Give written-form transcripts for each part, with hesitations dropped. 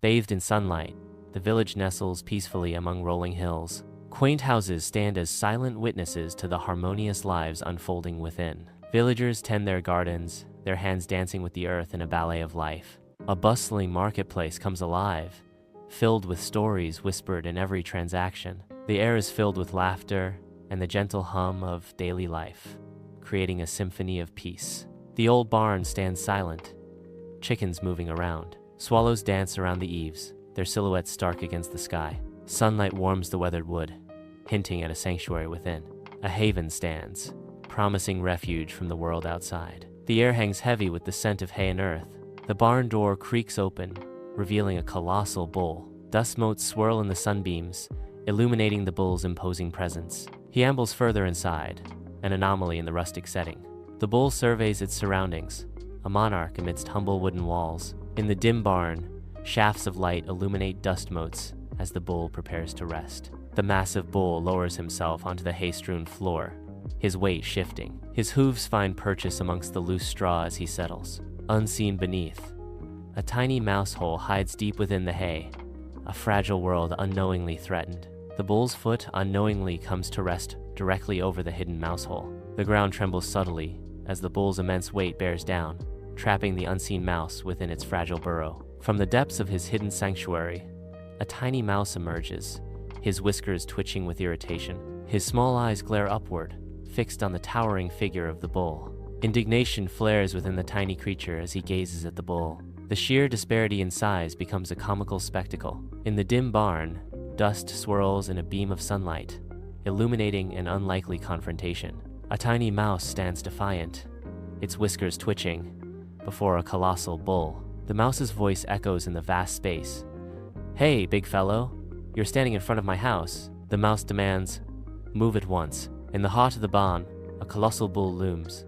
Bathed in sunlight, the village nestles peacefully among rolling hills. Quaint houses stand as silent witnesses to the harmonious lives unfolding within. Villagers tend their gardens, their hands dancing with the earth in a ballet of life. A bustling marketplace comes alive, filled with stories whispered in every transaction. The air is filled with laughter and the gentle hum of daily life, creating a symphony of peace. The old barn stands silent, chickens moving around. Swallows dance around the eaves, their silhouettes stark against the sky. Sunlight warms the weathered wood, hinting at a sanctuary within. A haven stands, promising refuge from the world outside. The air hangs heavy with the scent of hay and earth. The barn door creaks open, revealing a colossal bull. Dust motes swirl in the sunbeams, illuminating the bull's imposing presence. He ambles further inside, an anomaly in the rustic setting. The bull surveys its surroundings, a monarch amidst humble wooden walls. In the dim barn, shafts of light illuminate dust motes as the bull prepares to rest. The massive bull lowers himself onto the hay-strewn floor, his weight shifting. His hooves find purchase amongst the loose straw as he settles. Unseen beneath, a tiny mouse hole hides deep within the hay, a fragile world unknowingly threatened. The bull's foot unknowingly comes to rest directly over the hidden mouse hole. The ground trembles subtly as the bull's immense weight bears down, trapping the unseen mouse within its fragile burrow. From the depths of his hidden sanctuary, a tiny mouse emerges, his whiskers twitching with irritation. His small eyes glare upward, fixed on the towering figure of the bull. Indignation flares within the tiny creature as he gazes at the bull. The sheer disparity in size becomes a comical spectacle. In the dim barn, dust swirls in a beam of sunlight, illuminating an unlikely confrontation. A tiny mouse stands defiant, its whiskers twitching, before a colossal bull. The mouse's voice echoes in the vast space. "Hey, big fellow, you're standing in front of my house." The mouse demands, "Move at once." In the heart of the barn, a colossal bull looms,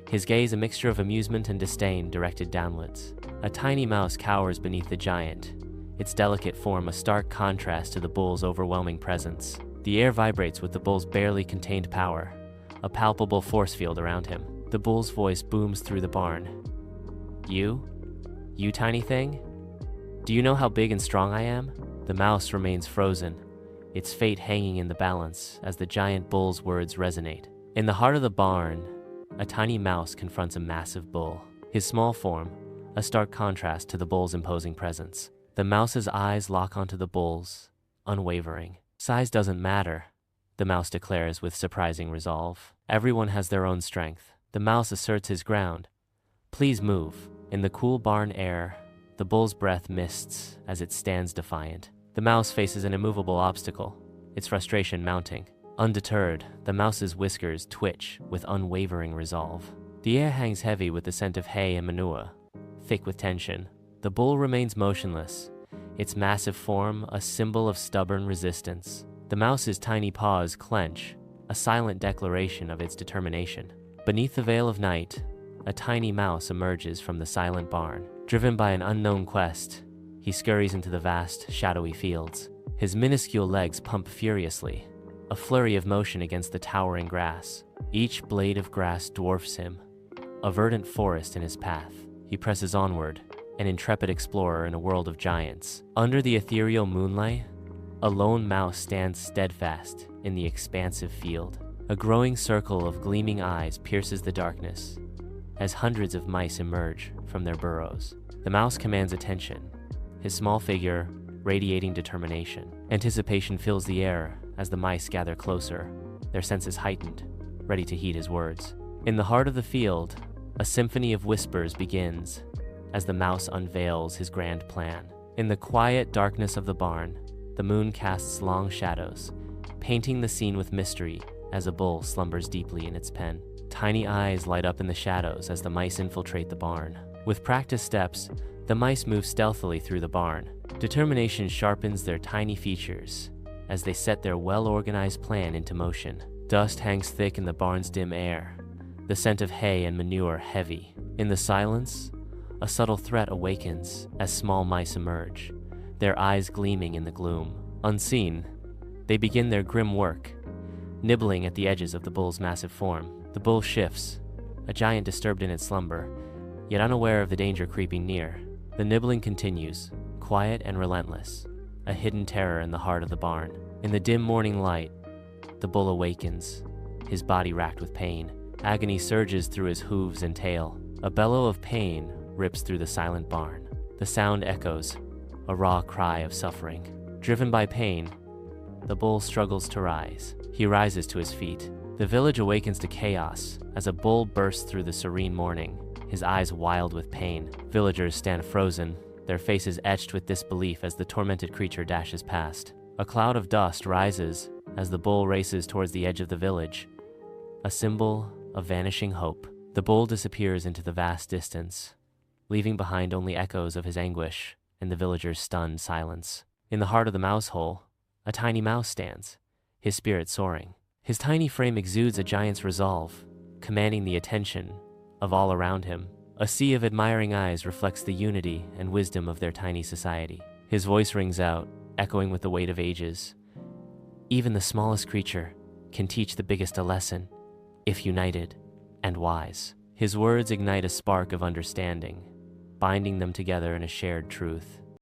his gaze a mixture of amusement and disdain directed downwards. A tiny mouse cowers beneath the giant, its delicate form a stark contrast to the bull's overwhelming presence. The air vibrates with the bull's barely contained power, a palpable force field around him. The bull's voice booms through the barn. You tiny thing? Do you know how big and strong I am?" The mouse remains frozen, its fate hanging in the balance as the giant bull's words resonate. In the heart of the barn, a tiny mouse confronts a massive bull. His small form, a stark contrast to the bull's imposing presence. The mouse's eyes lock onto the bull's, unwavering. "Size doesn't matter," the mouse declares with surprising resolve. "Everyone has their own strength." The mouse asserts his ground. "Please move." In the cool barn air, the bull's breath mists as it stands defiant. The mouse faces an immovable obstacle, its frustration mounting. Undeterred, the mouse's whiskers twitch with unwavering resolve. The air hangs heavy with the scent of hay and manure, thick with tension. The bull remains motionless, its massive form a symbol of stubborn resistance. The mouse's tiny paws clench, a silent declaration of its determination. Beneath the veil of night, a tiny mouse emerges from the silent barn. Driven by an unknown quest, he scurries into the vast, shadowy fields. His minuscule legs pump furiously, a flurry of motion against the towering grass. Each blade of grass dwarfs him, a verdant forest in his path. He presses onward, an intrepid explorer in a world of giants. Under the ethereal moonlight, a lone mouse stands steadfast in the expansive field. A growing circle of gleaming eyes pierces the darkness as hundreds of mice emerge from their burrows. The mouse commands attention, his small figure radiating determination. Anticipation fills the air as the mice gather closer, their senses heightened, ready to heed his words. In the heart of the field, a symphony of whispers begins as the mouse unveils his grand plan. In the quiet darkness of the barn, the moon casts long shadows, painting the scene with mystery as a bull slumbers deeply in its pen. Tiny eyes light up in the shadows as the mice infiltrate the barn. With practiced steps, the mice move stealthily through the barn. Determination sharpens their tiny features as they set their well-organized plan into motion. Dust hangs thick in the barn's dim air, the scent of hay and manure heavy. In the silence, a subtle threat awakens as small mice emerge, their eyes gleaming in the gloom. Unseen, they begin their grim work, nibbling at the edges of the bull's massive form. The bull shifts, a giant disturbed in its slumber, yet unaware of the danger creeping near. The nibbling continues, quiet and relentless, a hidden terror in the heart of the barn. In the dim morning light, the bull awakens, his body racked with pain. Agony surges through his hooves and tail. A bellow of pain rips through the silent barn. The sound echoes, a raw cry of suffering. Driven by pain, the bull struggles to rise. He rises to his feet. The village awakens to chaos as a bull bursts through the serene morning, his eyes wild with pain. Villagers stand frozen, their faces etched with disbelief as the tormented creature dashes past. A cloud of dust rises as the bull races towards the edge of the village, a symbol of vanishing hope. The bull disappears into the vast distance, leaving behind only echoes of his anguish and the villagers' stunned silence. In the heart of the mouse hole, a tiny mouse stands, his spirit soaring. His tiny frame exudes a giant's resolve, commanding the attention of all around him. A sea of admiring eyes reflects the unity and wisdom of their tiny society. His voice rings out, echoing with the weight of ages. Even the smallest creature can teach the biggest a lesson, if united and wise. His words ignite a spark of understanding, binding them together in a shared truth.